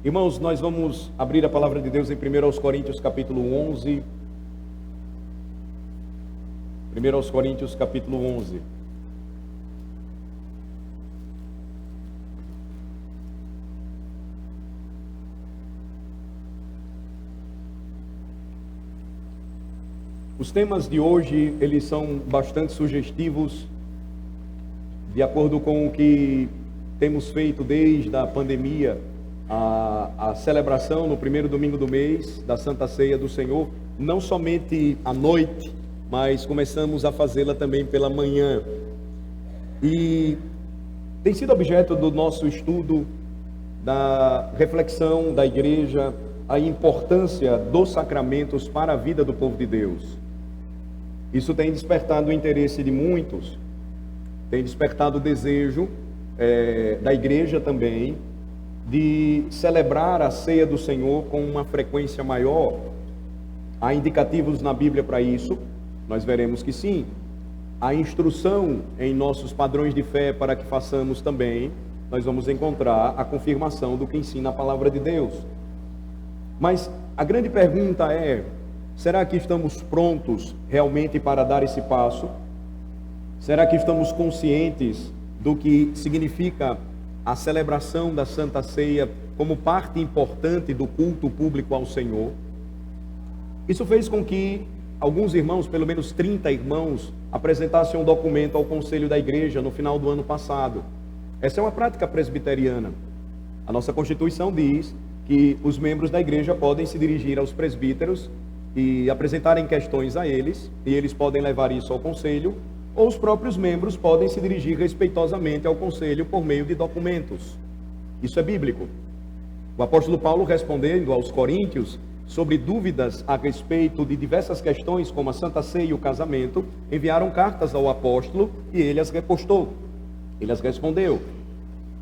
Irmãos, nós vamos abrir a palavra de Deus em 1 Coríntios capítulo 11. 1 Coríntios capítulo 11. Os temas de hoje, eles são bastante sugestivos, de acordo com o que temos feito desde a pandemia, a celebração no primeiro domingo do mês da Santa Ceia do Senhor, não somente à noite, mas começamos a fazê-la também pela manhã. E tem sido objeto do nosso estudo, da reflexão da igreja, a importância dos sacramentos para a vida do povo de Deus. Isso tem despertado o interesse de muitos, tem despertado o desejo da igreja também, de celebrar a ceia do Senhor com uma frequência maior. Há indicativos na Bíblia para isso, nós veremos que sim. Há instrução em nossos padrões de fé para que façamos também, nós vamos encontrar a confirmação do que ensina a palavra de Deus. Mas a grande pergunta é: será que estamos prontos realmente para dar esse passo? Será que estamos conscientes do que significa a celebração da Santa Ceia como parte importante do culto público ao Senhor? Isso fez com que alguns irmãos, pelo menos 30 irmãos, apresentassem um documento ao Conselho da Igreja no final do ano passado. Essa é uma prática presbiteriana. A nossa Constituição diz que os membros da igreja podem se dirigir aos presbíteros e apresentarem questões a eles, e eles podem levar isso ao conselho, ou os próprios membros podem se dirigir respeitosamente ao conselho por meio de documentos. Isso é bíblico. O apóstolo Paulo, respondendo aos coríntios sobre dúvidas a respeito de diversas questões, como a Santa Ceia e o casamento, enviaram cartas ao apóstolo e ele as repostou, ele as respondeu.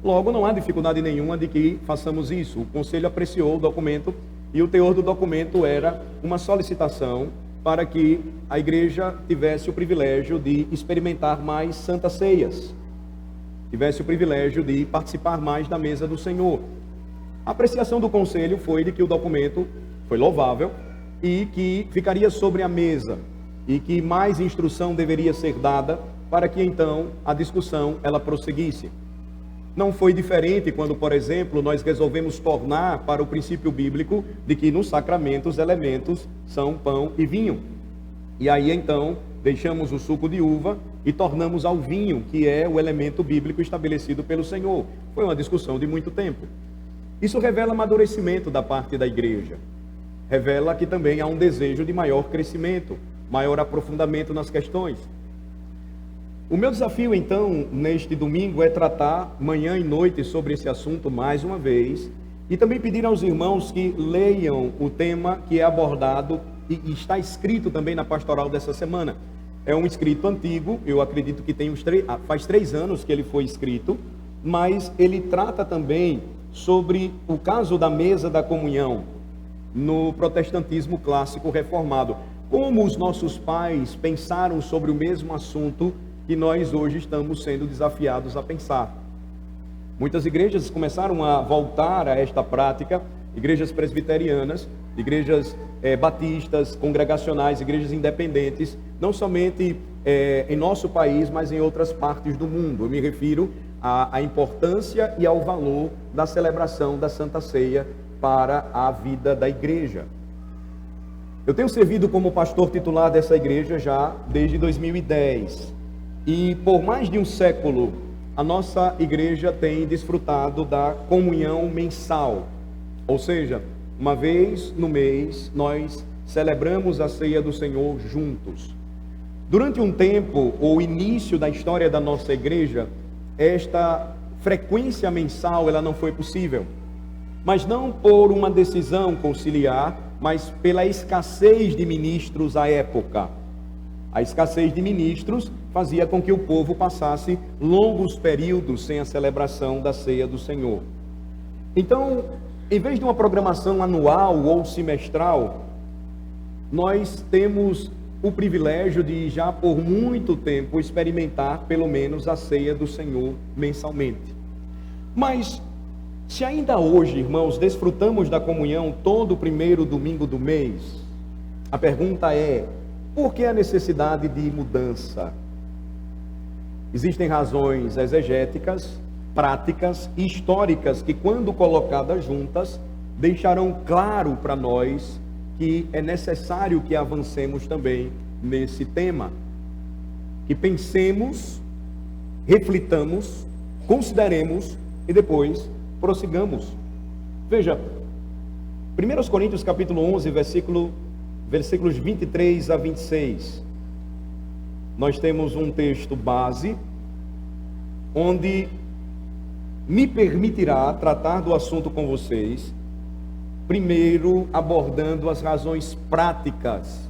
Logo, não há dificuldade nenhuma de que façamos isso. O conselho apreciou o documento e o teor do documento era uma solicitação para que a igreja tivesse o privilégio de experimentar mais santas ceias, tivesse o privilégio de participar mais da mesa do Senhor. A apreciação do conselho foi de que o documento foi louvável e que ficaria sobre a mesa e que mais instrução deveria ser dada para que então a discussão ela prosseguisse. Não foi diferente quando, por exemplo, nós resolvemos tornar para o princípio bíblico de que nos sacramentos os elementos são pão e vinho. E aí então deixamos o suco de uva e tornamos ao vinho, que é o elemento bíblico estabelecido pelo Senhor. Foi uma discussão de muito tempo. Isso revela amadurecimento da parte da igreja. Revela que também há um desejo de maior crescimento, maior aprofundamento nas questões. O meu desafio, então, neste domingo, é tratar manhã e noite sobre esse assunto mais uma vez, e também pedir aos irmãos que leiam o tema que é abordado e está escrito também na pastoral dessa semana. É um escrito antigo, eu acredito que tem faz 3 anos que ele foi escrito, mas ele trata também sobre o caso da mesa da comunhão no protestantismo clássico reformado. Como os nossos pais pensaram sobre o mesmo assunto que nós hoje estamos sendo desafiados a pensar. Muitas igrejas começaram a voltar a esta prática, igrejas presbiterianas, igrejas batistas, congregacionais, igrejas independentes, não somente em nosso país, mas em outras partes do mundo. Eu me refiro à importância e ao valor da celebração da Santa Ceia para a vida da igreja. Eu tenho servido como pastor titular dessa igreja já desde 2010. E por mais de um século, a nossa igreja tem desfrutado da comunhão mensal. Ou seja, uma vez no mês, nós celebramos a ceia do Senhor juntos. Durante um tempo, o início da história da nossa igreja, esta frequência mensal ela não foi possível. Mas não por uma decisão conciliar, mas pela escassez de ministros à época. A escassez de ministros fazia com que o povo passasse longos períodos sem a celebração da ceia do Senhor. Então, em vez de uma programação anual ou semestral, nós temos o privilégio de já por muito tempo experimentar pelo menos a ceia do Senhor mensalmente. Mas Se ainda hoje, irmãos, desfrutamos da comunhão todo o primeiro domingo do mês, a pergunta é: por que a necessidade de mudança? Existem razões exegéticas, práticas e históricas que, quando colocadas juntas, deixarão claro para nós que é necessário que avancemos também nesse tema. Que pensemos, reflitamos, consideremos e depois prossigamos. Veja, 1 Coríntios capítulo 11, versículos 23 a 26. Nós temos um texto base, onde me permitirá tratar do assunto com vocês, primeiro abordando as razões práticas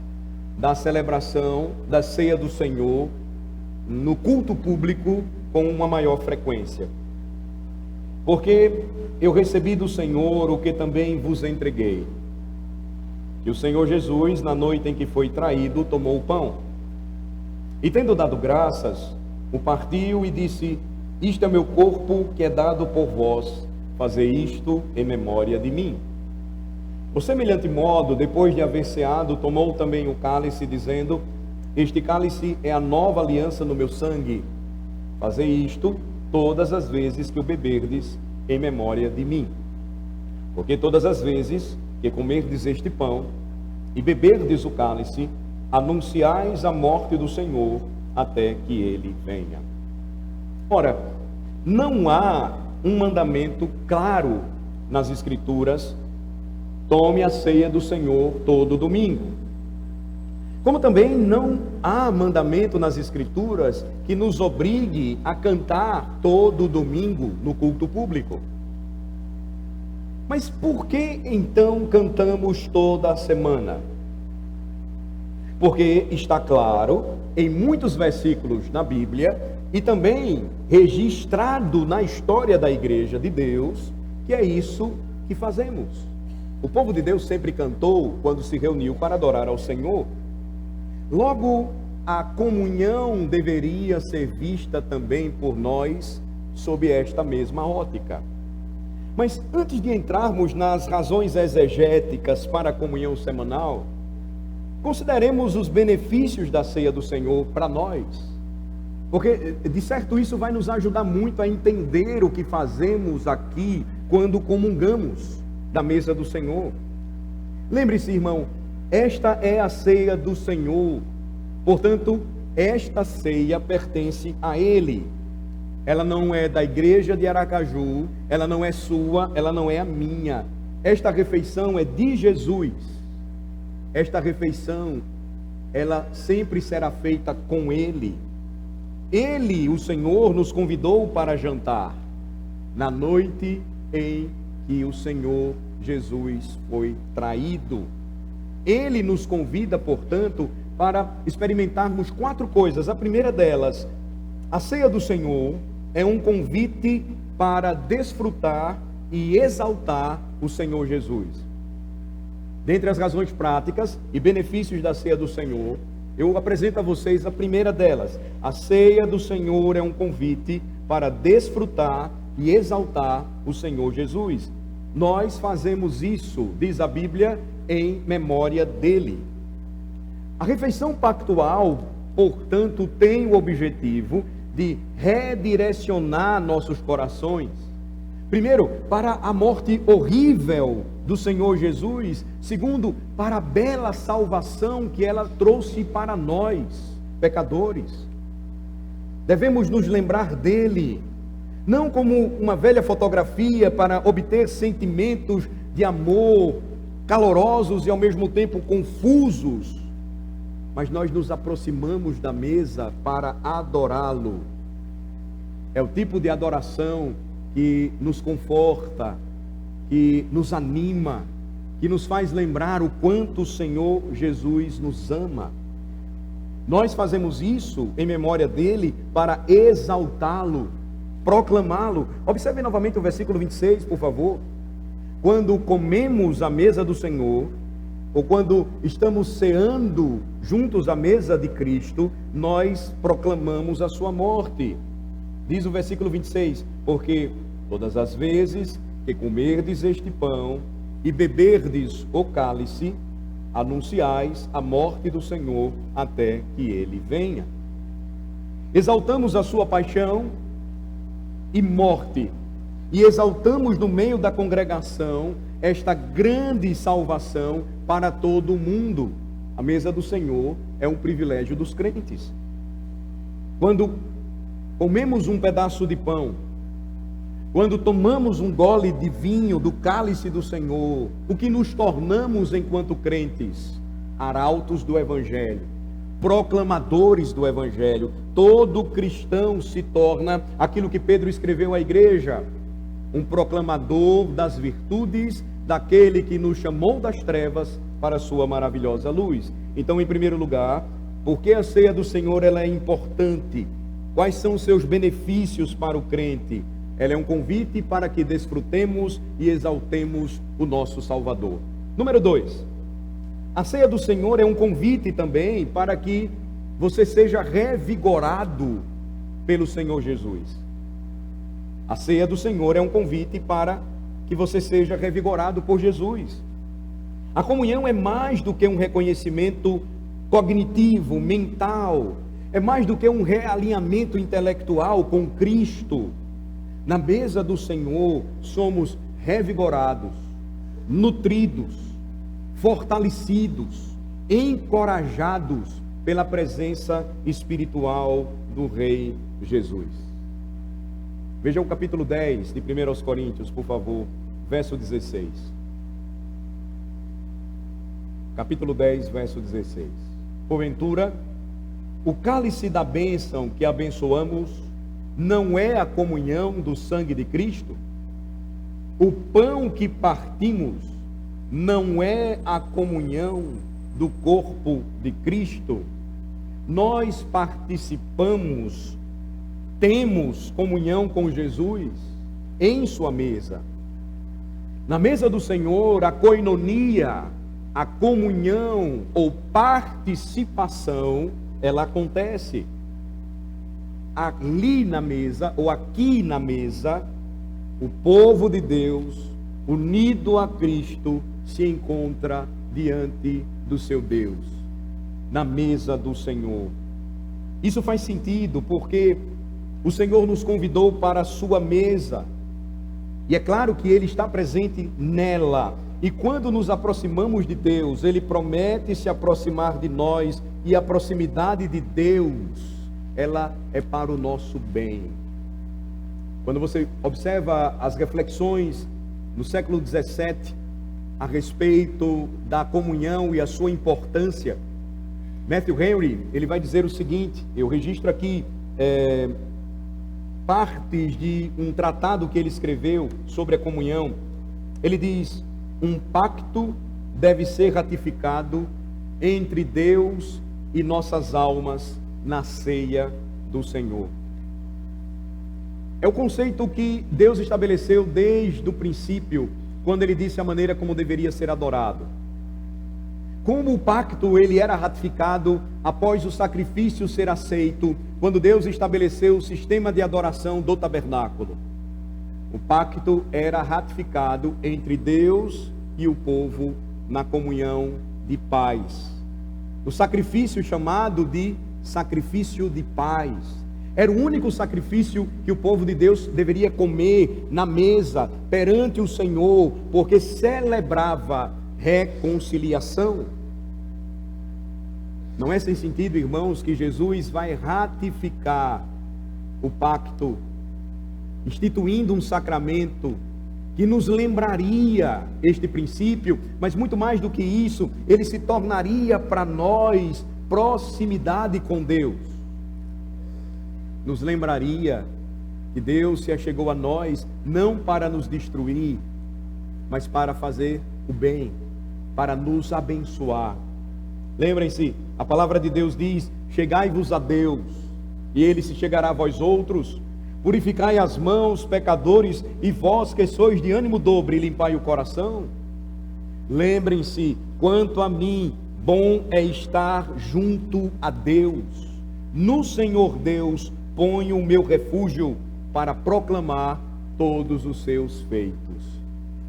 da celebração da ceia do Senhor no culto público com uma maior frequência. Porque eu recebi do Senhor o que também vos entreguei, que o Senhor Jesus, na noite em que foi traído, tomou o pão, e tendo dado graças, o partiu e disse: isto é meu corpo que é dado por vós, fazei isto em memória de mim. Por semelhante modo, depois de haver ceado, tomou também o cálice, dizendo: este cálice é a nova aliança no meu sangue, fazei isto todas as vezes que o beberdes em memória de mim. Porque todas as vezes que comerdes este pão e beberdes o cálice, anunciais a morte do Senhor até que ele venha. Ora, não há um mandamento claro nas Escrituras: tome a ceia do Senhor todo domingo. Como também não há mandamento nas Escrituras que nos obrigue a cantar todo domingo no culto público. Mas por que então cantamos toda a semana? Porque está claro em muitos versículos na Bíblia e também registrado na história da Igreja de Deus que é isso que fazemos. O povo de Deus sempre cantou quando se reuniu para adorar ao Senhor. Logo, a comunhão deveria ser vista também por nós sob esta mesma ótica. Mas antes de entrarmos nas razões exegéticas para a comunhão semanal, consideremos os benefícios da ceia do Senhor para nós. Porque, de certo, isso vai nos ajudar muito a entender o que fazemos aqui quando comungamos da mesa do Senhor. Lembre-se, irmão, esta é a ceia do Senhor, portanto, esta ceia pertence a Ele. Ela não é da igreja de Aracaju, ela não é sua, ela não é a minha. Esta refeição é de Jesus. Esta refeição, ela sempre será feita com Ele. Ele, o Senhor, nos convidou para jantar na noite em que o Senhor Jesus foi traído. Ele nos convida, portanto, para experimentarmos 4 coisas. A primeira delas, a ceia do Senhor é um convite para desfrutar e exaltar o Senhor Jesus. Dentre as razões práticas e benefícios da ceia do Senhor, eu apresento a vocês a primeira delas. A ceia do Senhor é um convite para desfrutar e exaltar o Senhor Jesus. Nós fazemos isso, diz a Bíblia, em memória dele. A refeição pactual, portanto, tem o objetivo de redirecionar nossos corações. Primeiro, para a morte horrível do Senhor Jesus. Segundo, para a bela salvação que ela trouxe para nós, pecadores. Devemos nos lembrar dele, não como uma velha fotografia para obter sentimentos de amor calorosos e ao mesmo tempo confusos, mas nós nos aproximamos da mesa para adorá-lo. É o tipo de adoração que nos conforta, que nos anima, que nos faz lembrar o quanto o Senhor Jesus nos ama. Nós fazemos isso em memória dele para exaltá-lo, proclamá-lo. Observe novamente o versículo 26, por favor. Quando comemos a mesa do Senhor, ou quando estamos ceando juntos à mesa de Cristo, nós proclamamos a sua morte. Diz o versículo 26, porque todas as vezes que comerdes este pão e beberdes o cálice, anunciais a morte do Senhor até que ele venha. Exaltamos a sua paixão e morte, e exaltamos no meio da congregação esta grande salvação para todo o mundo. A mesa do Senhor é um privilégio dos crentes. Quando comemos um pedaço de pão, quando tomamos um gole de vinho do cálice do Senhor, o que nos tornamos enquanto crentes? Arautos do Evangelho, proclamadores do Evangelho. Todo cristão se torna aquilo que Pedro escreveu à igreja, um proclamador das virtudes daquele que nos chamou das trevas para a sua maravilhosa luz. Então, em primeiro lugar, por que a ceia do Senhor ela é importante? Quais são os seus benefícios para o crente? Ela é um convite para que desfrutemos e exaltemos o nosso Salvador. Número 2, a ceia do Senhor é um convite também para que você seja revigorado pelo Senhor Jesus. A ceia do Senhor é um convite para que você seja revigorado por Jesus. A comunhão é mais do que um reconhecimento cognitivo, mental, é mais do que um realinhamento intelectual com Cristo. Na mesa do Senhor somos revigorados, nutridos, fortalecidos, encorajados pela presença espiritual do Rei Jesus. Veja o capítulo 10 de 1 aos Coríntios, por favor, verso 16. Capítulo 10, verso 16. Porventura, o cálice da bênção que abençoamos não é a comunhão do sangue de Cristo? O pão que partimos não é a comunhão do corpo de Cristo? Nós participamos, temos comunhão com Jesus em sua mesa. Na mesa do Senhor, a koinonia, a comunhão ou participação, ela acontece. Ali na mesa, ou aqui na mesa, o povo de Deus, unido a Cristo, se encontra diante do seu Deus, na mesa do Senhor. Isso faz sentido porque o Senhor nos convidou para a sua mesa, e é claro que Ele está presente nela, e quando nos aproximamos de Deus, Ele promete se aproximar de nós, e a proximidade de Deus, ela é para o nosso bem. Quando você observa as reflexões no século 17, a respeito da comunhão e a sua importância, Matthew Henry, ele vai dizer o seguinte, eu registro aqui partes de um tratado que ele escreveu sobre a comunhão. Ele diz: um pacto deve ser ratificado entre Deus e nossas almas na ceia do Senhor. É o conceito que Deus estabeleceu desde o princípio, quando Ele disse a maneira como deveria ser adorado. Como o pacto ele era ratificado após o sacrifício ser aceito, quando Deus estabeleceu o sistema de adoração do tabernáculo. O pacto era ratificado entre Deus e o povo na comunhão de paz. O sacrifício chamado de sacrifício de paz. Era o único sacrifício que o povo de Deus deveria comer na mesa, perante o Senhor, porque celebrava reconciliação. Não é sem sentido, irmãos, que Jesus vai ratificar o pacto, instituindo um sacramento que nos lembraria este princípio, mas muito mais do que isso, ele se tornaria para nós proximidade com Deus. Nos lembraria que Deus se achegou a nós não para nos destruir, mas para fazer o bem, para nos abençoar. Lembrem-se, a palavra de Deus diz: chegai-vos a Deus, e Ele se chegará a vós outros. Purificai as mãos, pecadores, e vós que sois de ânimo dobre, limpai o coração. Lembrem-se, quanto a mim, bom é estar junto a Deus. No Senhor Deus ponho o meu refúgio para proclamar todos os seus feitos.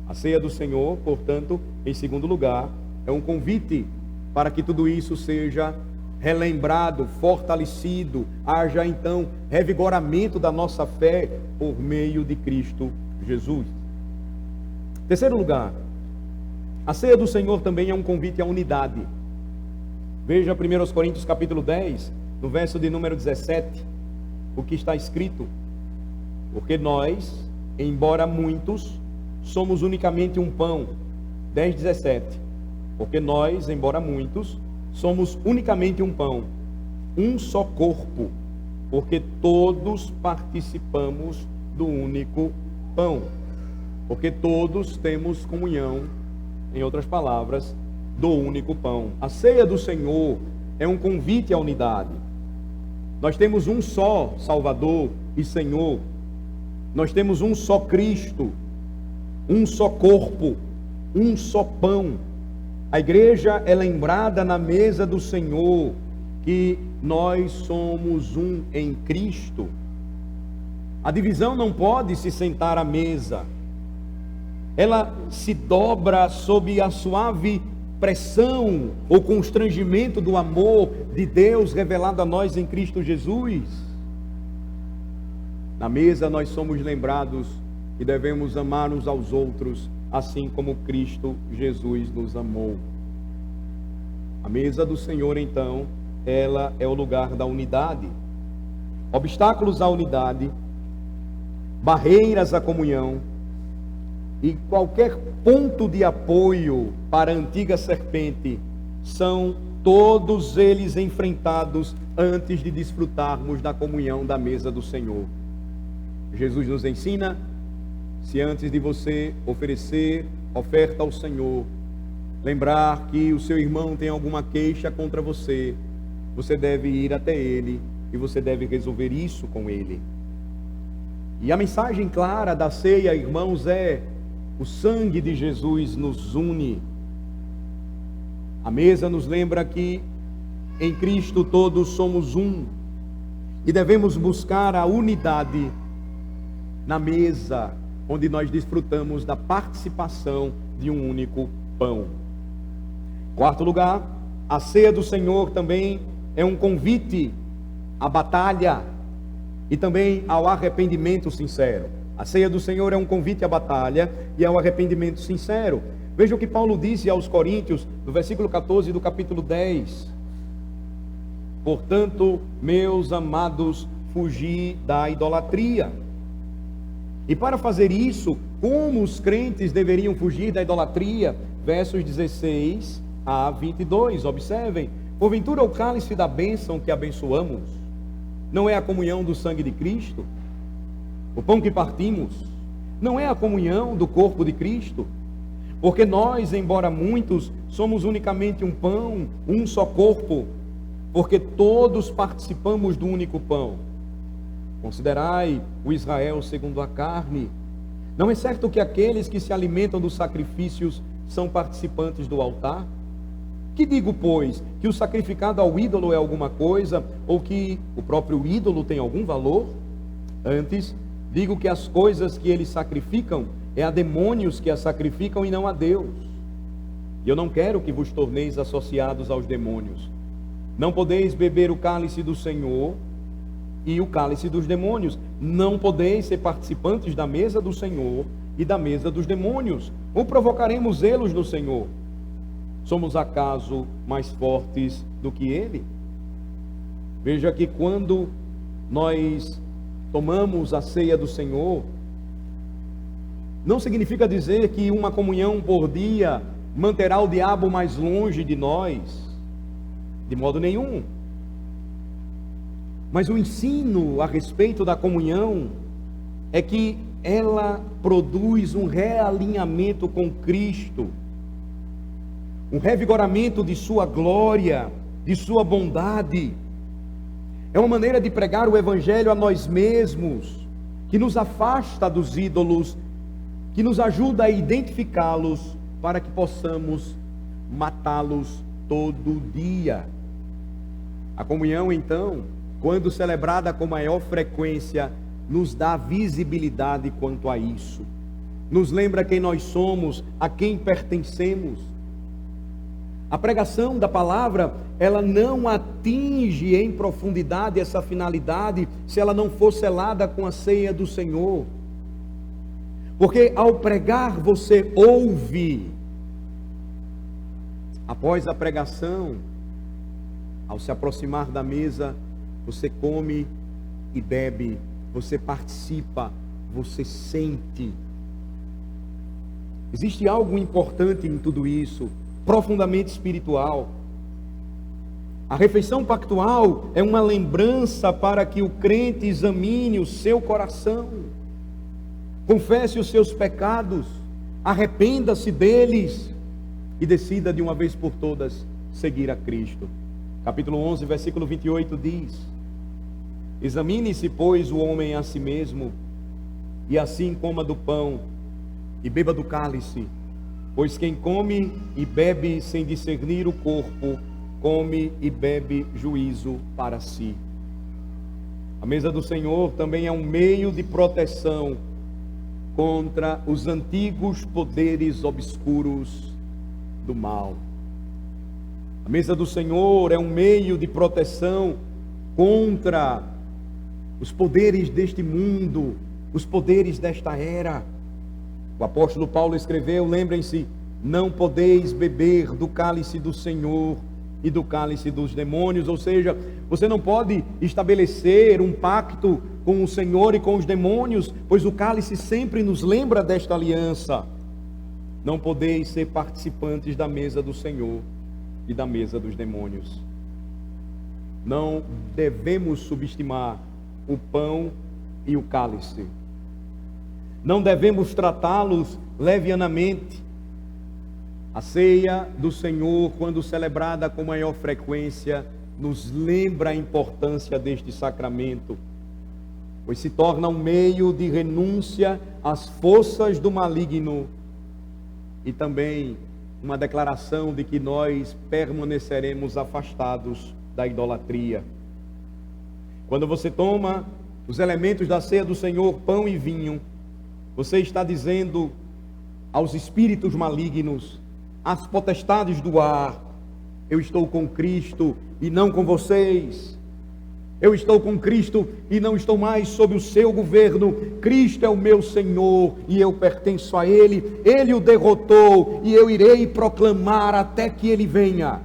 A ceia do Senhor, portanto, em segundo lugar, é um convite para que tudo isso seja relembrado, fortalecido, haja então revigoramento da nossa fé por meio de Cristo Jesus. Terceiro lugar, a ceia do Senhor também é um convite à unidade. Veja 1 Coríntios capítulo 10, no verso de número 17, o que está escrito: porque nós, embora muitos, somos unicamente um pão. 10:17. Porque nós, embora muitos, somos unicamente um pão, um só corpo, porque todos participamos do único pão. Porque todos temos comunhão, em outras palavras, do único pão. A ceia do Senhor é um convite à unidade. Nós temos um só Salvador e Senhor. Nós temos um só Cristo, um só corpo, um só pão. A igreja é lembrada na mesa do Senhor que nós somos um em Cristo. A divisão não pode se sentar à mesa. Ela se dobra sob a suave pressão ou constrangimento do amor de Deus revelado a nós em Cristo Jesus. Na mesa nós somos lembrados que devemos amar uns aos outros, assim como Cristo Jesus nos amou. A mesa do Senhor, então, ela é o lugar da unidade. Obstáculos à unidade, barreiras à comunhão e qualquer ponto de apoio para a antiga serpente são todos eles enfrentados antes de desfrutarmos da comunhão da mesa do Senhor. Jesus nos ensina: se antes de você oferecer oferta ao Senhor, lembrar que o seu irmão tem alguma queixa contra você, você deve ir até ele e você deve resolver isso com ele. E a mensagem clara da ceia, irmãos, é: o sangue de Jesus nos une. A mesa nos lembra que em Cristo todos somos um e devemos buscar a unidade na mesa, onde nós desfrutamos da participação de um único pão. Quarto lugar, a ceia do Senhor também é um convite à batalha e também ao arrependimento sincero. A ceia do Senhor é um convite à batalha e ao arrependimento sincero. Veja o que Paulo disse aos Coríntios, no versículo 14 do capítulo 10. Portanto, meus amados, fugi da idolatria. E para fazer isso, como os crentes deveriam fugir da idolatria? Versos 16 a 22, observem: porventura o cálice da bênção que abençoamos não é a comunhão do sangue de Cristo? O pão que partimos não é a comunhão do corpo de Cristo? Porque nós, embora muitos, somos unicamente um pão, um só corpo, porque todos participamos do único pão. Considerai o Israel segundo a carne. Não é certo que aqueles que se alimentam dos sacrifícios são participantes do altar? Que digo, pois, que o sacrificado ao ídolo é alguma coisa, ou que o próprio ídolo tem algum valor? Antes, digo que as coisas que eles sacrificam, é a demônios que as sacrificam e não a Deus. E eu não quero que vos torneis associados aos demônios. Não podeis beber o cálice do Senhor e o cálice dos demônios. Não podeis ser participantes da mesa do Senhor e da mesa dos demônios. Ou provocaremos zelos no Senhor? Somos acaso mais fortes do que Ele? Veja que quando nós tomamos a ceia do Senhor, não significa dizer que uma comunhão por dia manterá o diabo mais longe de nós, de modo nenhum. Mas o ensino a respeito da comunhão é que ela produz um realinhamento com Cristo, um revigoramento de sua glória, de sua bondade. É uma maneira de pregar o evangelho a nós mesmos, que nos afasta dos ídolos, que nos ajuda a identificá-los, para que possamos matá-los todo dia. A comunhão, então, quando celebrada com maior frequência, nos dá visibilidade quanto a isso. Nos lembra quem nós somos, a quem pertencemos. A pregação da palavra, ela não atinge em profundidade essa finalidade se ela não for selada com a ceia do Senhor. Porque ao pregar você ouve. Após a pregação, ao se aproximar da mesa, você come e bebe, você participa, você sente. Existe algo importante em tudo isso, profundamente espiritual. A refeição pactual é uma lembrança para que o crente examine o seu coração, confesse os seus pecados, arrependa-se deles e decida de uma vez por todas seguir a Cristo. Capítulo 11, versículo 28 diz: examine-se, pois, o homem a si mesmo, e assim coma do pão e beba do cálice, pois quem come e bebe sem discernir o corpo, come e bebe juízo para si. A mesa do Senhor também é um meio de proteção contra os antigos poderes obscuros do mal. A mesa do Senhor é um meio de proteção contra os poderes deste mundo, os poderes desta era. O apóstolo Paulo escreveu, lembrem-se, não podeis beber do cálice do Senhor e do cálice dos demônios. Ou seja, você não pode estabelecer um pacto com o Senhor e com os demônios, pois o cálice sempre nos lembra desta aliança. Não podeis ser participantes da mesa do Senhor e da mesa dos demônios. Não devemos subestimar o pão e o cálice. Não devemos tratá-los levianamente. A ceia do Senhor, quando celebrada com maior frequência, nos lembra a importância deste sacramento, pois se torna um meio de renúncia às forças do maligno e também uma declaração de que nós permaneceremos afastados da idolatria. Quando você toma os elementos da ceia do Senhor, pão e vinho, você está dizendo aos espíritos malignos, às potestades do ar: eu estou com Cristo e não com vocês. Eu estou com Cristo e não estou mais sob o seu governo. Cristo é o meu Senhor e eu pertenço a Ele. Ele o derrotou e eu irei proclamar até que Ele venha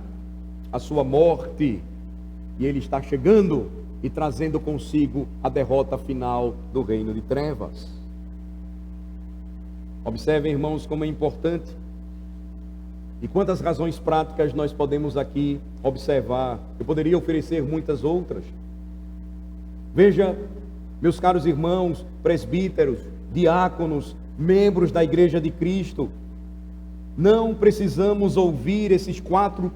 a sua morte. E Ele está chegando e trazendo consigo a derrota final do reino de trevas. Observem, irmãos, como é importante e quantas razões práticas nós podemos aqui observar. Eu poderia oferecer muitas outras. Veja, meus caros irmãos, presbíteros, diáconos, membros da Igreja de Cristo, não precisamos ouvir esses quatro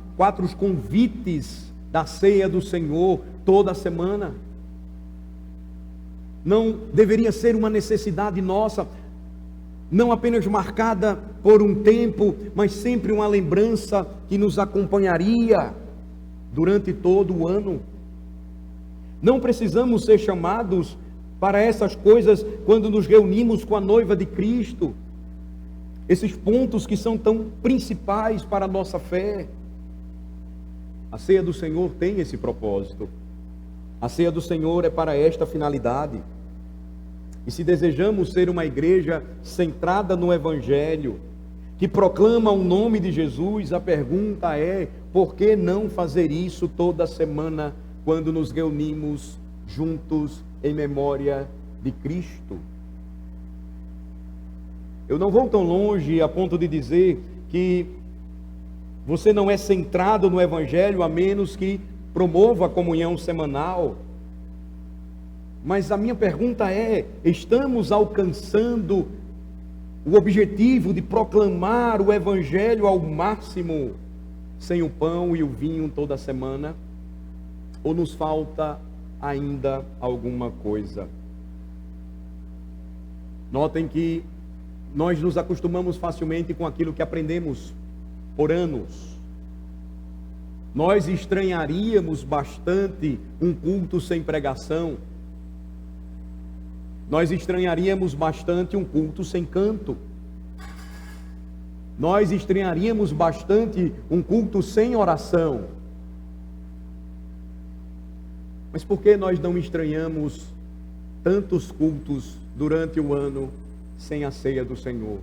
convites da ceia do Senhor toda semana. Não deveria ser uma necessidade nossa, não apenas marcada por um tempo, mas sempre uma lembrança que nos acompanharia durante todo o ano. Não precisamos ser chamados para essas coisas quando nos reunimos com a noiva de Cristo. Esses pontos que são tão principais para a nossa fé. A ceia do Senhor tem esse propósito. A ceia do Senhor é para esta finalidade. E se desejamos ser uma igreja centrada no Evangelho, que proclama o nome de Jesus, a pergunta é: por que não fazer isso toda semana, quando nos reunimos juntos em memória de Cristo? Eu não vou tão longe a ponto de dizer que você não é centrado no Evangelho, a menos que promova a comunhão semanal. Mas a minha pergunta é: estamos alcançando o objetivo de proclamar o Evangelho ao máximo, sem o pão e o vinho toda semana? Ou nos falta ainda alguma coisa? Notem que nós nos acostumamos facilmente com aquilo que aprendemos por anos. Nós estranharíamos bastante um culto sem pregação. Nós estranharíamos bastante um culto sem canto. Nós estranharíamos bastante um culto sem oração. Mas por que nós não estranhamos tantos cultos durante o ano sem a ceia do Senhor?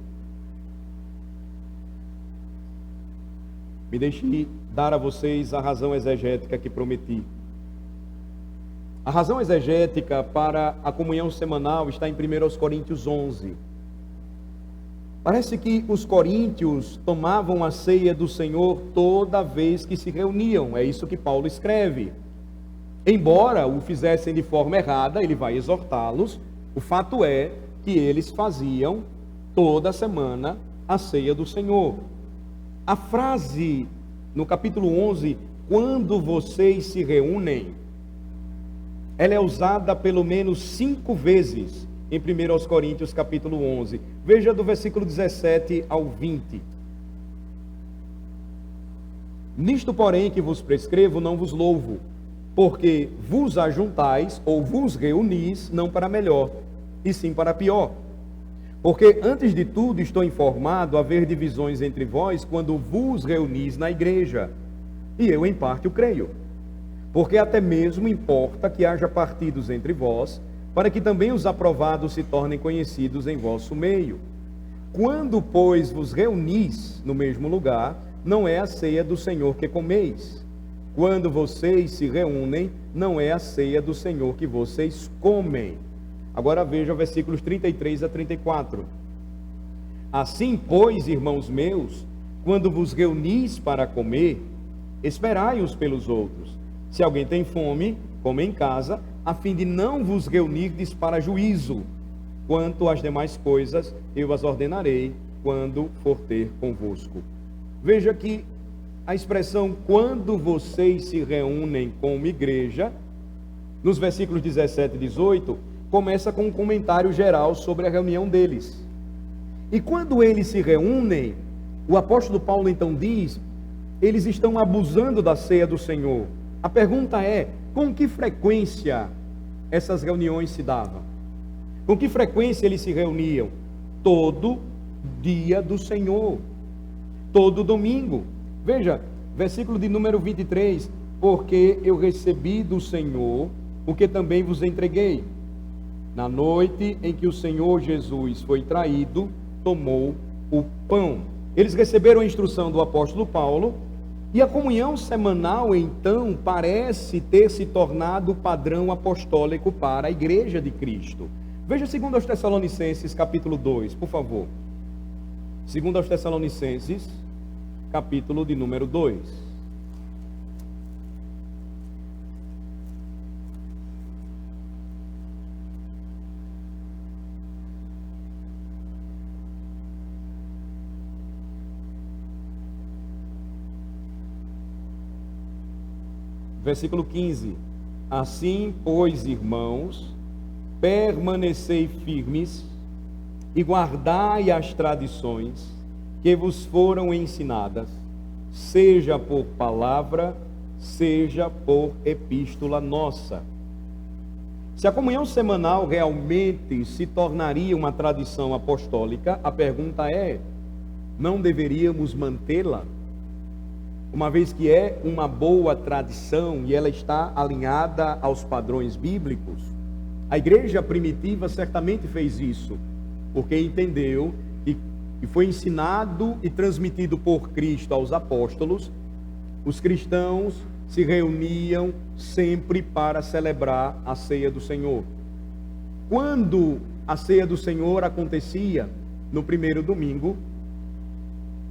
Me deixe dar a vocês a razão exegética que prometi. A razão exegética para a comunhão semanal está em 1 Coríntios 11. Parece que os coríntios tomavam a ceia do Senhor toda vez que se reuniam. É isso que Paulo escreve. Embora o fizessem de forma errada, ele vai exortá-los. O fato é que eles faziam toda semana a ceia do Senhor. A frase no capítulo 11, quando vocês se reúnem, ela é usada pelo menos 5 vezes em 1 Coríntios capítulo 11. Veja do versículo 17 ao 20. Nisto, porém, que vos prescrevo, não vos louvo, porque vos ajuntais ou vos reunis, não para melhor, e sim para pior. Porque antes de tudo estou informado haver divisões entre vós quando vos reunis na igreja, e eu em parte o creio. Porque até mesmo importa que haja partidos entre vós, para que também os aprovados se tornem conhecidos em vosso meio. Quando, pois, vos reunis no mesmo lugar, não é a ceia do Senhor que comeis. Quando vocês se reúnem, não é a ceia do Senhor que vocês comem. Agora veja versículos 33 a 34. Assim, pois, irmãos meus, quando vos reunis para comer, esperai uns pelos outros. Se alguém tem fome, come em casa, a fim de não vos reunirdes para juízo. Quanto às demais coisas, eu as ordenarei quando for ter convosco. Veja que a expressão quando vocês se reúnem como igreja, nos versículos 17 e 18, começa com um comentário geral sobre a reunião deles. E quando eles se reúnem, o apóstolo Paulo então diz, eles estão abusando da ceia do Senhor. A pergunta é, com que frequência essas reuniões se davam? Com que frequência eles se reuniam? Todo dia do Senhor, todo domingo. Veja, versículo de número 23, porque eu recebi do Senhor o que também vos entreguei. Na noite em que o Senhor Jesus foi traído, tomou o pão. Eles receberam a instrução do apóstolo Paulo, e a comunhão semanal, então, parece ter se tornado padrão apostólico para a igreja de Cristo. Veja 2 aos Tessalonicenses, capítulo 2, por favor. 2 aos Tessalonicenses, capítulo de número 2. Versículo 15. Assim, pois, irmãos, permanecei firmes e guardai as tradições que vos foram ensinadas, seja por palavra, seja por epístola nossa. Se a comunhão semanal realmente se tornaria uma tradição apostólica, a pergunta é, não deveríamos mantê-la? Uma vez que é uma boa tradição e ela está alinhada aos padrões bíblicos, a igreja primitiva certamente fez isso, porque entendeu que foi ensinado e transmitido por Cristo aos apóstolos, os cristãos se reuniam sempre para celebrar a ceia do Senhor. Quando a ceia do Senhor acontecia no primeiro domingo,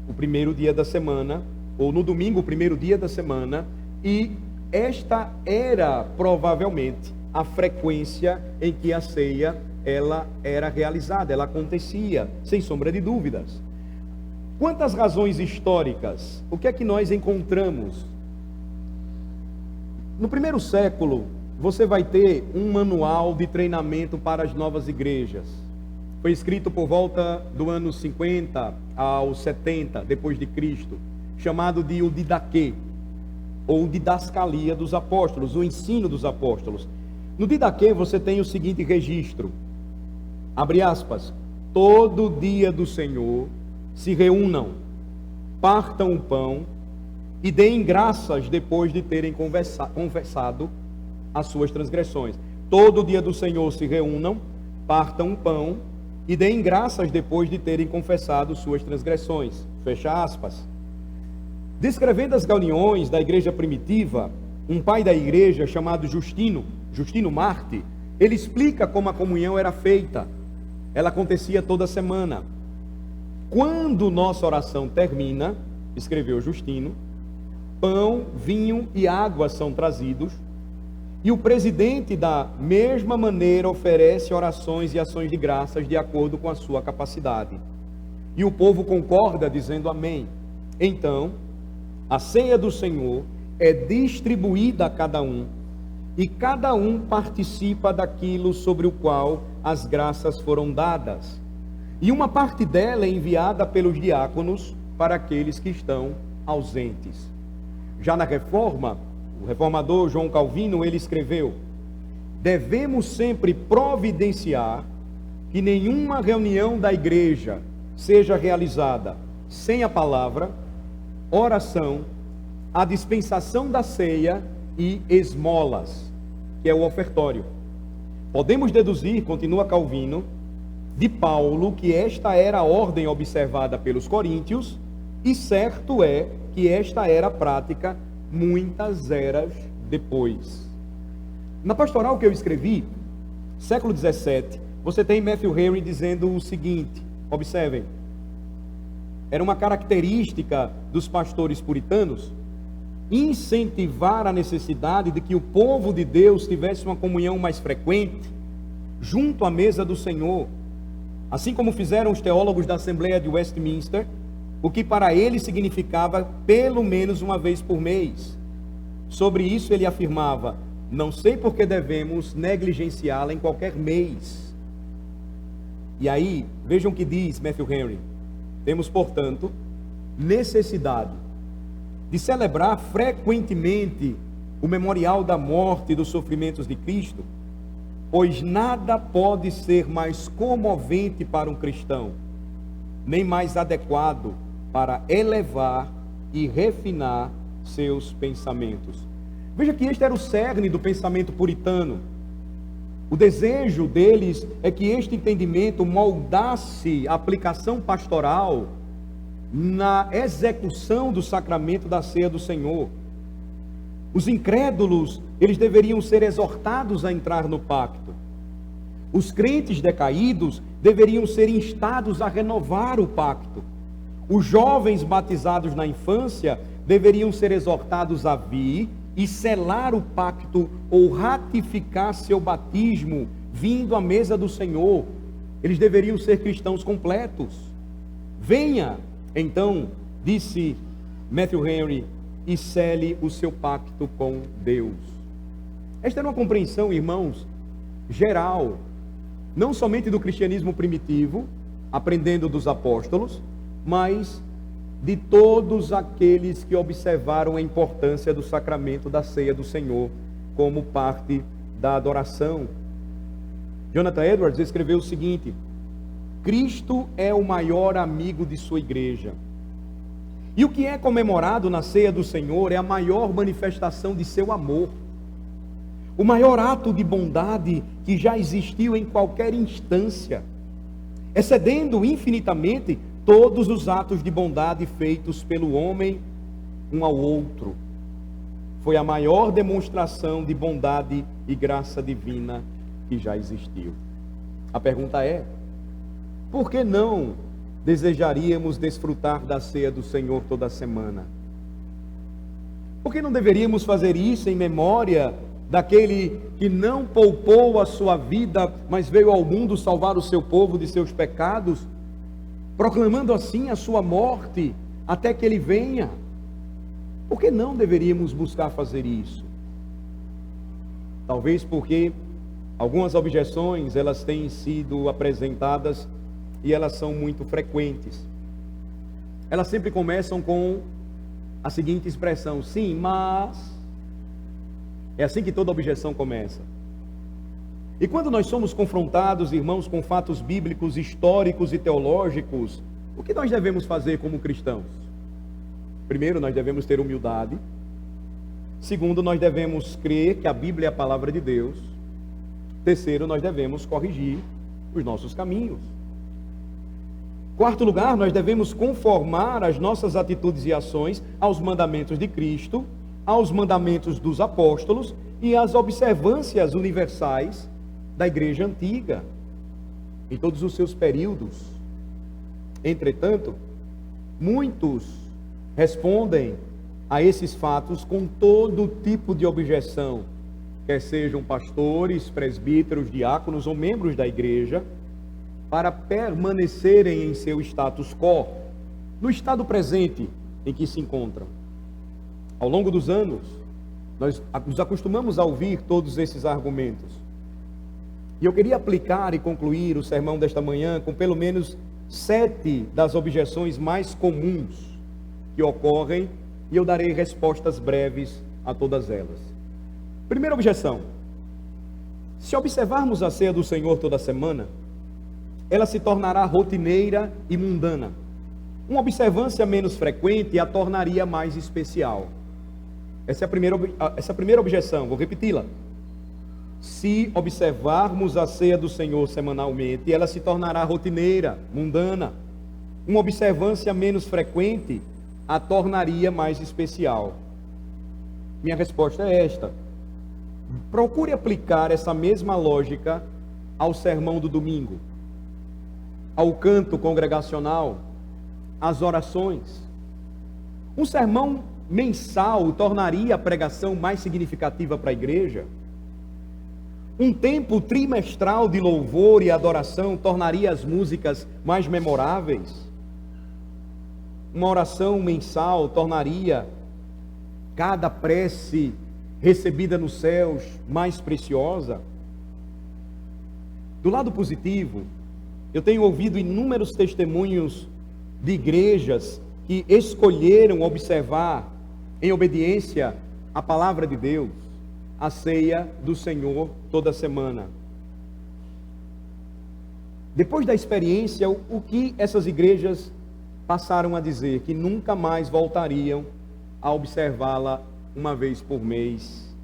o primeiro dia da semana, ou no domingo, o primeiro dia da semana, e esta era provavelmente a frequência em que a ceia ela era realizada, ela acontecia, sem sombra de dúvidas. Quantas razões históricas? O que é que nós encontramos? No primeiro século, você vai ter um manual de treinamento para as novas igrejas. Foi escrito por volta do ano 50 ao 70 depois de Cristo, chamado de o Didaquê, ou didascalia dos apóstolos, o ensino dos apóstolos. No Didaquê você tem o seguinte registro: abre aspas, todo dia do Senhor se reúnam, partam o pão e deem graças depois de terem confessado as suas transgressões. Todo dia do Senhor se reúnam, partam o pão e deem graças depois de terem confessado suas transgressões. Fecha aspas. Descrevendo as reuniões da igreja primitiva, um pai da igreja chamado Justino Marte, ele explica como a comunhão era feita. Ela acontecia toda semana. Quando nossa oração termina, escreveu Justino, pão, vinho e água são trazidos, e o presidente da mesma maneira oferece orações e ações de graças de acordo com a sua capacidade. E o povo concorda dizendo amém. Então, a ceia do Senhor é distribuída a cada um, e cada um participa daquilo sobre o qual as graças foram dadas. E uma parte dela é enviada pelos diáconos para aqueles que estão ausentes. Já na Reforma, o reformador João Calvino, ele escreveu: devemos sempre providenciar que nenhuma reunião da igreja seja realizada sem a palavra, oração, a dispensação da ceia e esmolas, que é o ofertório. Podemos deduzir, continua Calvino, de Paulo, que esta era a ordem observada pelos coríntios, e certo é que esta era a prática muitas eras depois. Na pastoral que eu escrevi, século 17, você tem Matthew Henry dizendo o seguinte, observem, era uma característica dos pastores puritanos incentivar a necessidade de que o povo de Deus tivesse uma comunhão mais frequente junto à mesa do Senhor, assim como fizeram os teólogos da Assembleia de Westminster, o que para ele significava pelo menos uma vez por mês. Sobre isso ele afirmava: não sei por que devemos negligenciá-la em qualquer mês. E aí, vejam o que diz Matthew Henry: temos, portanto, necessidade de celebrar frequentemente o memorial da morte e dos sofrimentos de Cristo, pois nada pode ser mais comovente para um cristão, nem mais adequado para elevar e refinar seus pensamentos. Veja que este era o cerne do pensamento puritano. O desejo deles é que este entendimento moldasse a aplicação pastoral na execução do sacramento da ceia do Senhor. Os incrédulos, eles deveriam ser exortados a entrar no pacto. Os crentes decaídos deveriam ser instados a renovar o pacto. Os jovens batizados na infância deveriam ser exortados a vir e selar o pacto ou ratificar seu batismo vindo à mesa do Senhor. Eles deveriam ser cristãos completos. Venha, então, disse Matthew Henry, e cele o seu pacto com Deus. Esta era uma compreensão, irmãos, geral, não somente do cristianismo primitivo, aprendendo dos apóstolos, mas de todos aqueles que observaram a importância do sacramento da ceia do Senhor como parte da adoração. Jonathan Edwards escreveu o seguinte: Cristo é o maior amigo de sua igreja. E o que é comemorado na ceia do Senhor é a maior manifestação de seu amor. O maior ato de bondade que já existiu em qualquer instância, excedendo infinitamente todos os atos de bondade feitos pelo homem um ao outro. Foi a maior demonstração de bondade e graça divina que já existiu. A pergunta é: por que não desejaríamos desfrutar da ceia do Senhor toda semana? Por que não deveríamos fazer isso em memória daquele que não poupou a sua vida, mas veio ao mundo salvar o seu povo de seus pecados, proclamando assim a sua morte até que ele venha? Por que não deveríamos buscar fazer isso? Talvez porque algumas objeções, elas têm sido apresentadas e elas são muito frequentes. Elas sempre começam com a seguinte expressão: sim, mas... É assim que toda objeção começa. E quando nós somos confrontados, irmãos, com fatos bíblicos, históricos e teológicos, o que nós devemos fazer como cristãos? Primeiro, nós devemos ter humildade. Segundo, nós devemos crer que a Bíblia é a palavra de Deus. Terceiro, nós devemos corrigir os nossos caminhos. Quarto lugar, nós devemos conformar as nossas atitudes e ações aos mandamentos de Cristo, aos mandamentos dos apóstolos e às observâncias universais da igreja antiga, em todos os seus períodos. Entretanto, muitos respondem a esses fatos com todo tipo de objeção, quer sejam pastores, presbíteros, diáconos ou membros da igreja, para permanecerem em seu status quo, no estado presente em que se encontram. Ao longo dos anos, nós nos acostumamos a ouvir todos esses argumentos. E eu queria aplicar e concluir o sermão desta manhã com pelo menos 7 das objeções mais comuns que ocorrem, e eu darei respostas breves a todas elas. Primeira objeção: se observarmos a ceia do Senhor toda semana, ela se tornará rotineira e mundana. Uma observância menos frequente a tornaria mais especial. Essa é a primeira objeção, vou repeti-la. Se observarmos a ceia do Senhor semanalmente, ela se tornará rotineira, mundana. Uma observância menos frequente a tornaria mais especial. Minha resposta é esta: procure aplicar essa mesma lógica ao sermão do domingo, ao canto congregacional, às orações. Um sermão mensal tornaria a pregação mais significativa para a igreja. Um tempo trimestral de louvor e adoração tornaria as músicas mais memoráveis. Uma oração mensal tornaria cada prece recebida nos céus mais preciosa. Do lado positivo, eu tenho ouvido inúmeros testemunhos de igrejas que escolheram observar, em obediência à palavra de Deus, a ceia do Senhor toda semana. Depois da experiência, o que essas igrejas passaram a dizer? Que nunca mais voltariam a observá-la uma vez por mês,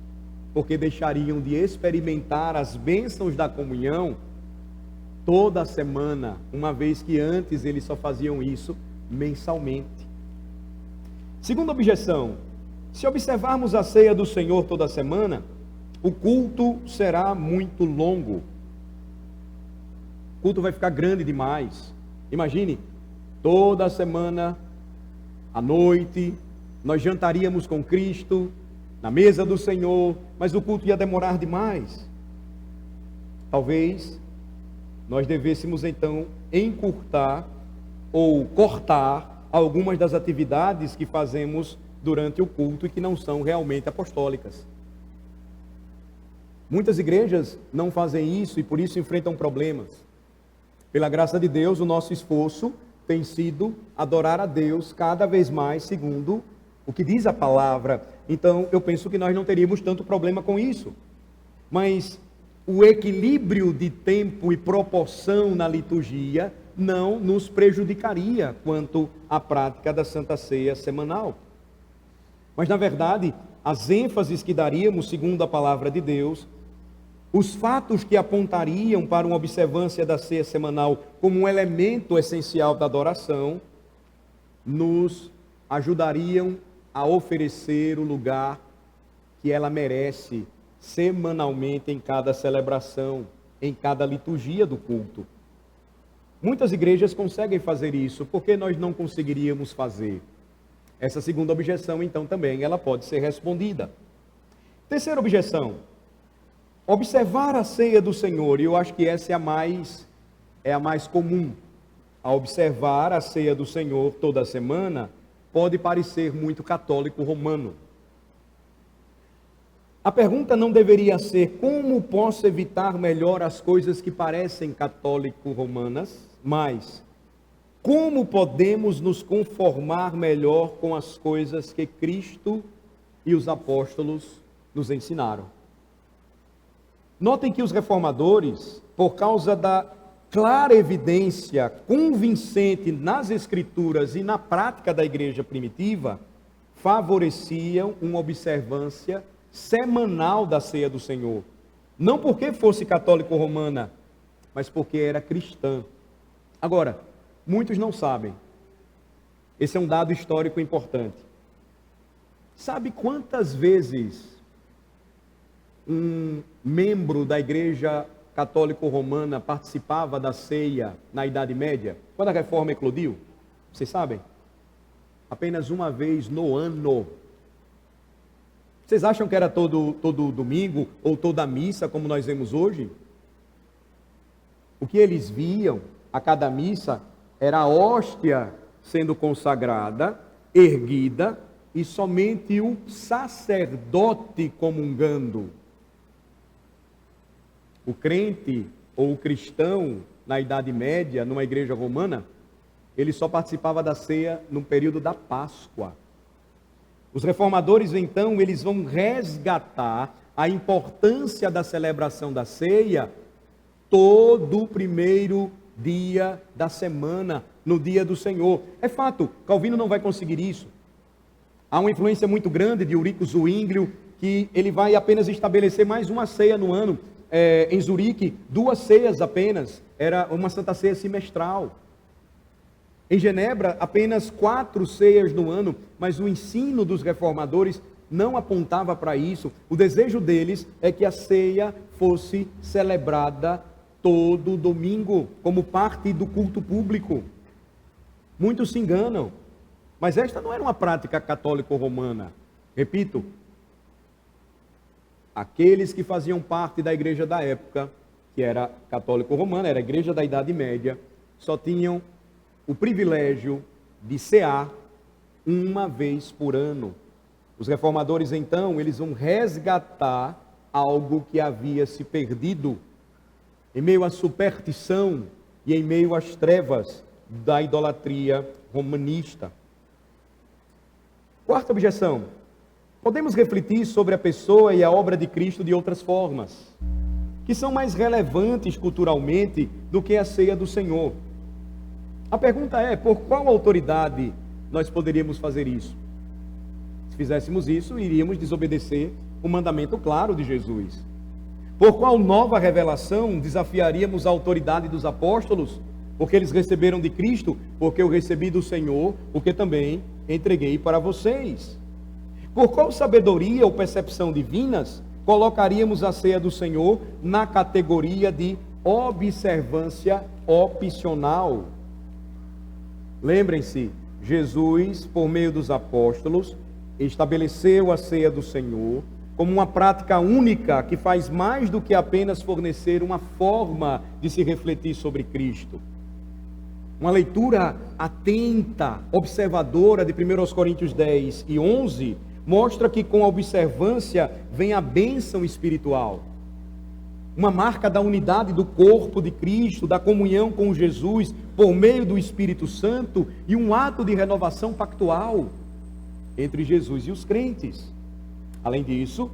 porque deixariam de experimentar as bênçãos da comunhão toda semana, uma vez que antes eles só faziam isso mensalmente. Segunda objeção: se observarmos a ceia do Senhor toda semana, o culto será muito longo. O culto vai ficar grande demais. Imagine, toda semana, à noite, nós jantaríamos com Cristo, na mesa do Senhor, mas o culto ia demorar demais. Talvez nós devêssemos então encurtar ou cortar algumas das atividades que fazemos durante o culto e que não são realmente apostólicas. Muitas igrejas não fazem isso e por isso enfrentam problemas. Pela graça de Deus, o nosso esforço tem sido adorar a Deus cada vez mais segundo o que diz a palavra. Então, eu penso que nós não teríamos tanto problema com isso. Mas o equilíbrio de tempo e proporção na liturgia não nos prejudicaria quanto à prática da Santa Ceia semanal. Mas, na verdade, as ênfases que daríamos segundo a palavra de Deus, os fatos que apontariam para uma observância da ceia semanal como um elemento essencial da adoração, nos ajudariam a oferecer o lugar que ela merece semanalmente em cada celebração, em cada liturgia do culto. Muitas igrejas conseguem fazer isso, por que nós não conseguiríamos fazer? Essa segunda objeção, então, também ela pode ser respondida. Terceira objeção: observar a ceia do Senhor, e eu acho que essa é a mais comum. A observar a ceia do Senhor toda semana pode parecer muito católico romano. A pergunta não deveria ser como posso evitar melhor as coisas que parecem católico-romanas, mas como podemos nos conformar melhor com as coisas que Cristo e os apóstolos nos ensinaram. Notem que os reformadores, por causa da clara evidência convincente nas Escrituras e na prática da igreja primitiva, favoreciam uma observância semanal da ceia do Senhor. Não porque fosse católico romana, mas porque era cristã. Agora, muitos não sabem. Esse é um dado histórico importante. Sabe quantas vezes um membro da igreja católico-romana participava da ceia na Idade Média? Quando a reforma eclodiu? Vocês sabem? Apenas uma vez no ano. Vocês acham que era todo domingo ou toda missa, como nós vemos hoje? O que eles viam a cada missa era a hóstia sendo consagrada, erguida, e somente o sacerdote comungando. O crente ou o cristão na Idade Média, numa igreja romana, ele só participava da ceia no período da Páscoa. Os reformadores, então, eles vão resgatar a importância da celebração da ceia todo o primeiro dia da semana, no dia do Senhor. É fato, Calvino não vai conseguir isso. Há uma influência muito grande de Eurico Zwinglio, que ele vai apenas estabelecer mais uma ceia no ano. Em Zurique, 2 ceias apenas, era uma Santa Ceia semestral. Em Genebra, apenas 4 ceias no ano, mas o ensino dos reformadores não apontava para isso. O desejo deles é que a ceia fosse celebrada todo domingo, como parte do culto público. Muitos se enganam, mas esta não era uma prática católico-romana. Repito, aqueles que faziam parte da igreja da época, que era católico-romana, era a igreja da Idade Média, só tinham o privilégio de cear uma vez por ano. Os reformadores, então, eles vão resgatar algo que havia se perdido em meio à superstição e em meio às trevas da idolatria romanista. Quarta objeção: podemos refletir sobre a pessoa e a obra de Cristo de outras formas, que são mais relevantes culturalmente do que a ceia do Senhor. A pergunta é, por qual autoridade nós poderíamos fazer isso? Se fizéssemos isso, iríamos desobedecer o mandamento claro de Jesus. Por qual nova revelação desafiaríamos a autoridade dos apóstolos? Porque eles receberam de Cristo, porque eu recebi do Senhor, o que também entreguei para vocês. Por qual sabedoria ou percepção divinas colocaríamos a ceia do Senhor na categoria de observância opcional? Lembrem-se, Jesus, por meio dos apóstolos, estabeleceu a ceia do Senhor como uma prática única que faz mais do que apenas fornecer uma forma de se refletir sobre Cristo. Uma leitura atenta, observadora de 1 Coríntios 10 e 11 mostra que com a observância vem a bênção espiritual. Uma marca da unidade do corpo de Cristo, da comunhão com Jesus por meio do Espírito Santo e um ato de renovação pactual entre Jesus e os crentes. Além disso,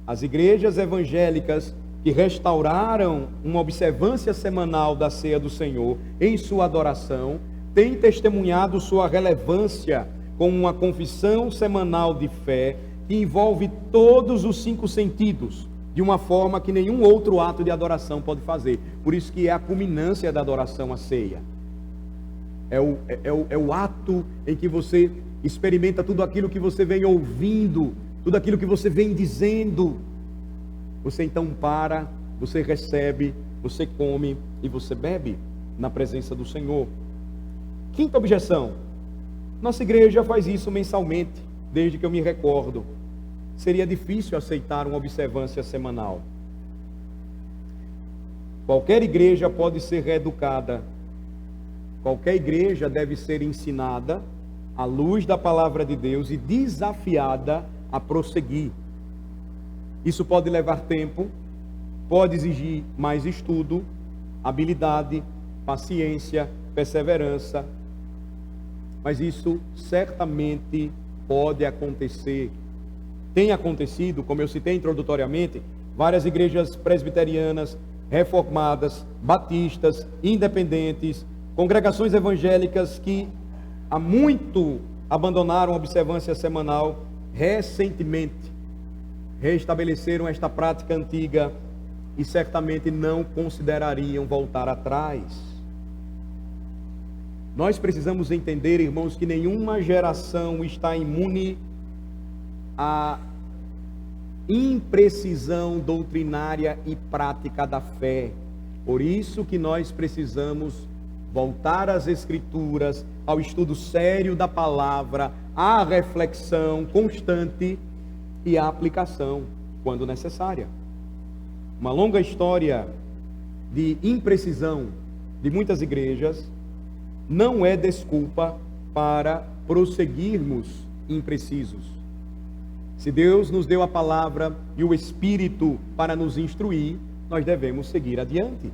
as igrejas evangélicas que restauraram uma observância semanal da ceia do Senhor em sua adoração têm testemunhado sua relevância com uma confissão semanal de fé que envolve todos os 5 sentidos, de uma forma que nenhum outro ato de adoração pode fazer. Por isso que é a culminância da adoração a ceia. É o ato em que você experimenta tudo aquilo que você vem ouvindo, tudo aquilo que você vem dizendo. Você então para, você recebe, você come e você bebe na presença do Senhor. Quinta objeção: nossa igreja faz isso mensalmente, desde que eu me recordo. Seria difícil aceitar uma observância semanal. Qualquer igreja pode ser reeducada. Qualquer igreja deve ser ensinada à luz da palavra de Deus e desafiada a prosseguir. Isso pode levar tempo, pode exigir mais estudo, habilidade, paciência, perseverança, mas isso certamente pode acontecer. Tem acontecido, como eu citei introdutoriamente, várias igrejas presbiterianas, reformadas, batistas, independentes, congregações evangélicas que há muito abandonaram a observância semanal, recentemente restabeleceram esta prática antiga e certamente não considerariam voltar atrás. Nós precisamos entender, irmãos, que nenhuma geração está imune à imprecisão doutrinária e prática da fé. Por isso que nós precisamos voltar às Escrituras, ao estudo sério da palavra, à reflexão constante e à aplicação, quando necessária. Uma longa história de imprecisão de muitas igrejas não é desculpa para prosseguirmos imprecisos. Se Deus nos deu a palavra e o Espírito para nos instruir, nós devemos seguir adiante.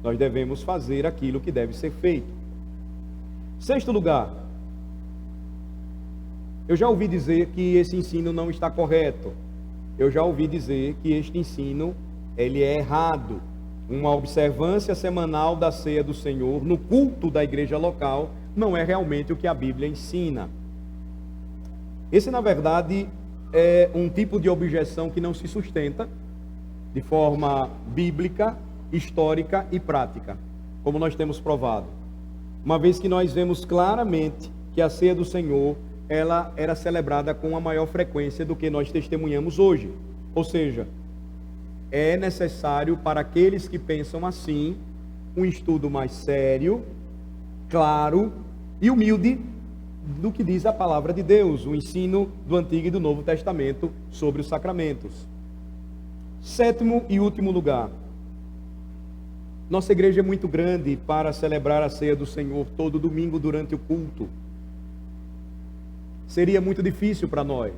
Nós devemos fazer aquilo que deve ser feito. Sexto lugar, eu já ouvi dizer que esse ensino não está correto. Eu já ouvi dizer que este ensino, ele é errado. Uma observância semanal da ceia do Senhor no culto da igreja local não é realmente o que a Bíblia ensina. Esse, na verdade, é um tipo de objeção que não se sustenta de forma bíblica, histórica e prática, como nós temos provado. Uma vez que nós vemos claramente que a ceia do Senhor, ela era celebrada com uma maior frequência do que nós testemunhamos hoje. Ou seja, é necessário para aqueles que pensam assim, um estudo mais sério, claro e humilde do que diz a palavra de Deus, o ensino do Antigo e do Novo Testamento sobre os sacramentos. Sétimo e último lugar, nossa igreja é muito grande para celebrar a ceia do Senhor todo domingo durante o culto. Seria muito difícil para nós,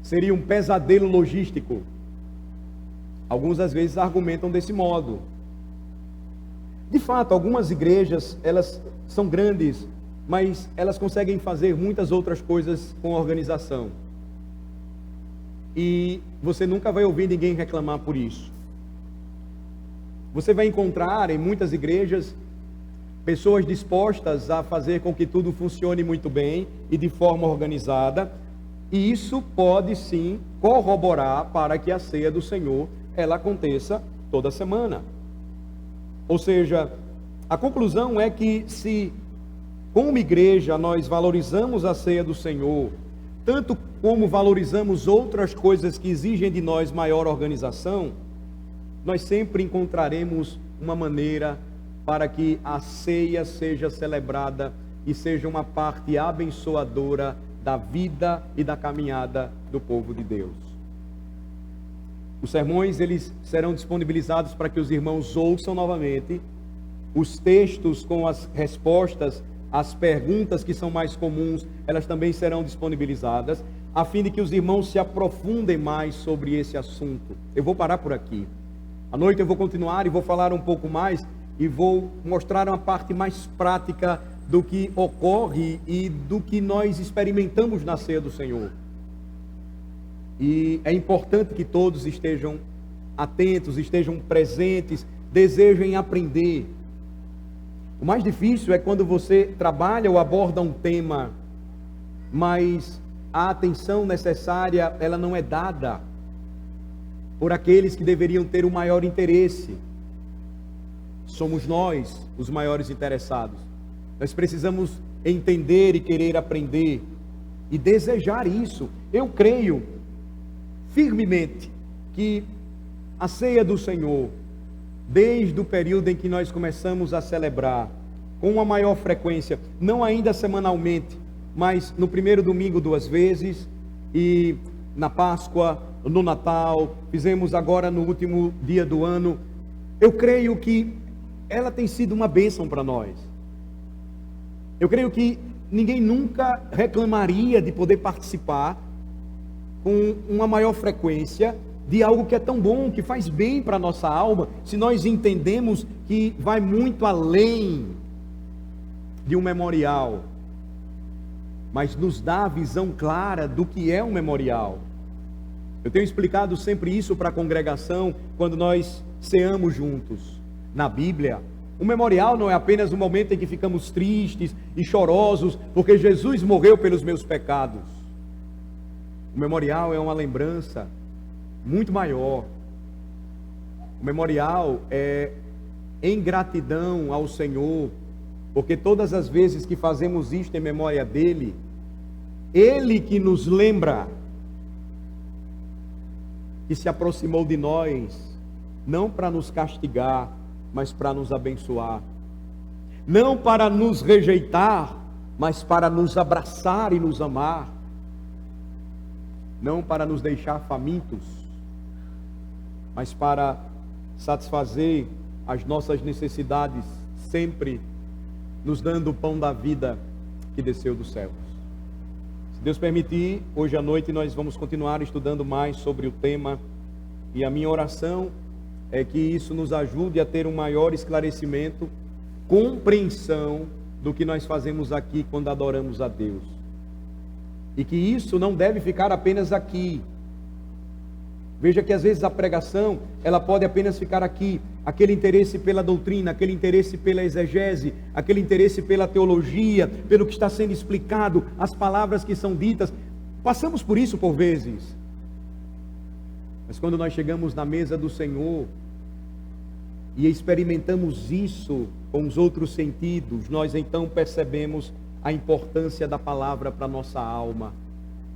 seria um pesadelo logístico. Alguns às vezes argumentam desse modo. De fato, algumas igrejas, elas são grandes, mas elas conseguem fazer muitas outras coisas com organização. E você nunca vai ouvir ninguém reclamar por isso. Você vai encontrar em muitas igrejas pessoas dispostas a fazer com que tudo funcione muito bem e de forma organizada. E isso pode sim corroborar para que a ceia do Senhor ela aconteça toda semana. Ou seja, a conclusão é que se como igreja nós valorizamos a ceia do Senhor, tanto como valorizamos outras coisas que exigem de nós maior organização, nós sempre encontraremos uma maneira para que a ceia seja celebrada e seja uma parte abençoadora da vida e da caminhada do povo de Deus. Os sermões, eles serão disponibilizados para que os irmãos ouçam novamente. Os textos com as respostas, as perguntas que são mais comuns, elas também serão disponibilizadas, a fim de que os irmãos se aprofundem mais sobre esse assunto. Eu vou parar por aqui. À noite eu vou continuar e vou falar um pouco mais e vou mostrar uma parte mais prática do que ocorre e do que nós experimentamos na ceia do Senhor. E é importante que todos estejam atentos, estejam presentes, desejem aprender. O mais difícil é quando você trabalha ou aborda um tema, mas a atenção necessária, ela não é dada por aqueles que deveriam ter o maior interesse. Somos nós os maiores interessados. Nós precisamos entender e querer aprender e desejar isso. Eu creio firmemente que a ceia do Senhor, desde o período em que nós começamos a celebrar com uma maior frequência, não ainda semanalmente, mas no primeiro domingo 2 vezes, e na Páscoa, no Natal, fizemos agora no último dia do ano, eu creio que ela tem sido uma bênção para nós. Eu creio que ninguém nunca reclamaria de poder participar com uma maior frequência de algo que é tão bom, que faz bem para a nossa alma, se nós entendemos que vai muito além de um memorial, mas nos dá a visão clara do que é um memorial. Eu tenho explicado sempre isso para a congregação quando nós ceamos juntos. Na Bíblia, o memorial não é apenas um momento em que ficamos tristes e chorosos porque Jesus morreu pelos meus pecados. O memorial é uma lembrança muito maior. O memorial é em gratidão ao Senhor, porque todas as vezes que fazemos isto em memória dele, ele que nos lembra que se aproximou de nós, não para nos castigar, mas para nos abençoar, não para nos rejeitar, mas para nos abraçar e nos amar, não para nos deixar famintos, mas para satisfazer as nossas necessidades, sempre nos dando o pão da vida que desceu dos céus. Se Deus permitir, hoje à noite nós vamos continuar estudando mais sobre o tema, e a minha oração é que isso nos ajude a ter um maior esclarecimento, compreensão do que nós fazemos aqui quando adoramos a Deus. E que isso não deve ficar apenas aqui. Veja que às vezes a pregação, ela pode apenas ficar aqui, aquele interesse pela doutrina, aquele interesse pela exegese, aquele interesse pela teologia, pelo que está sendo explicado, as palavras que são ditas. Passamos por isso por vezes. Mas quando nós chegamos na mesa do Senhor e experimentamos isso com os outros sentidos, nós então percebemos a importância da palavra para a nossa alma,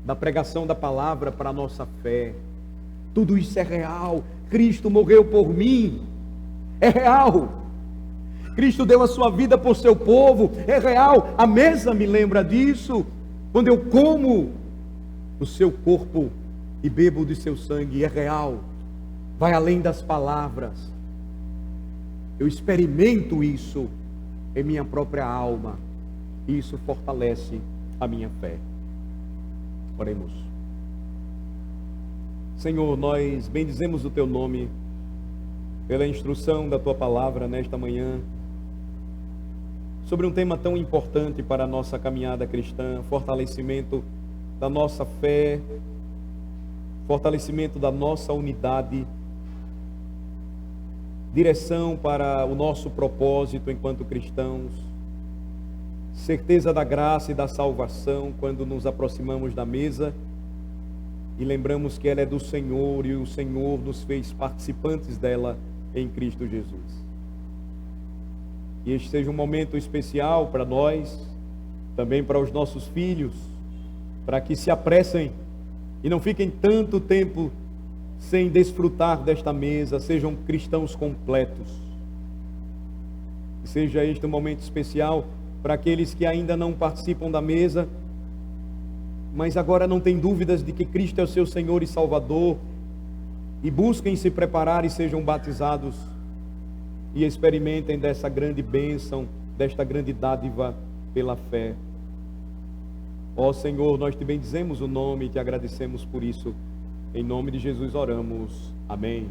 da pregação da palavra para a nossa fé. Tudo isso é real. Cristo morreu por mim. É real. Cristo deu a sua vida por seu povo. É real. A mesa me lembra disso. Quando eu como o seu corpo e bebo de seu sangue, é real. Vai além das palavras. Eu experimento isso em minha própria alma. E isso fortalece a minha fé. Oremos. Senhor, nós bendizemos o Teu nome pela instrução da Tua palavra nesta manhã, sobre um tema tão importante para a nossa caminhada cristã, fortalecimento da nossa fé, fortalecimento da nossa unidade, direção para o nosso propósito enquanto cristãos, certeza da graça e da salvação quando nos aproximamos da mesa e lembramos que ela é do Senhor e o Senhor nos fez participantes dela em Cristo Jesus. E este seja um momento especial para nós, também para os nossos filhos, para que se apressem e não fiquem tanto tempo sem desfrutar desta mesa, sejam cristãos completos. Que seja este um momento especial para aqueles que ainda não participam da mesa, mas agora não tem dúvidas de que Cristo é o seu Senhor e Salvador, e busquem se preparar e sejam batizados, e experimentem dessa grande bênção, desta grande dádiva pela fé. Ó Senhor, nós te bendizemos o nome e te agradecemos por isso. Em nome de Jesus oramos. Amém.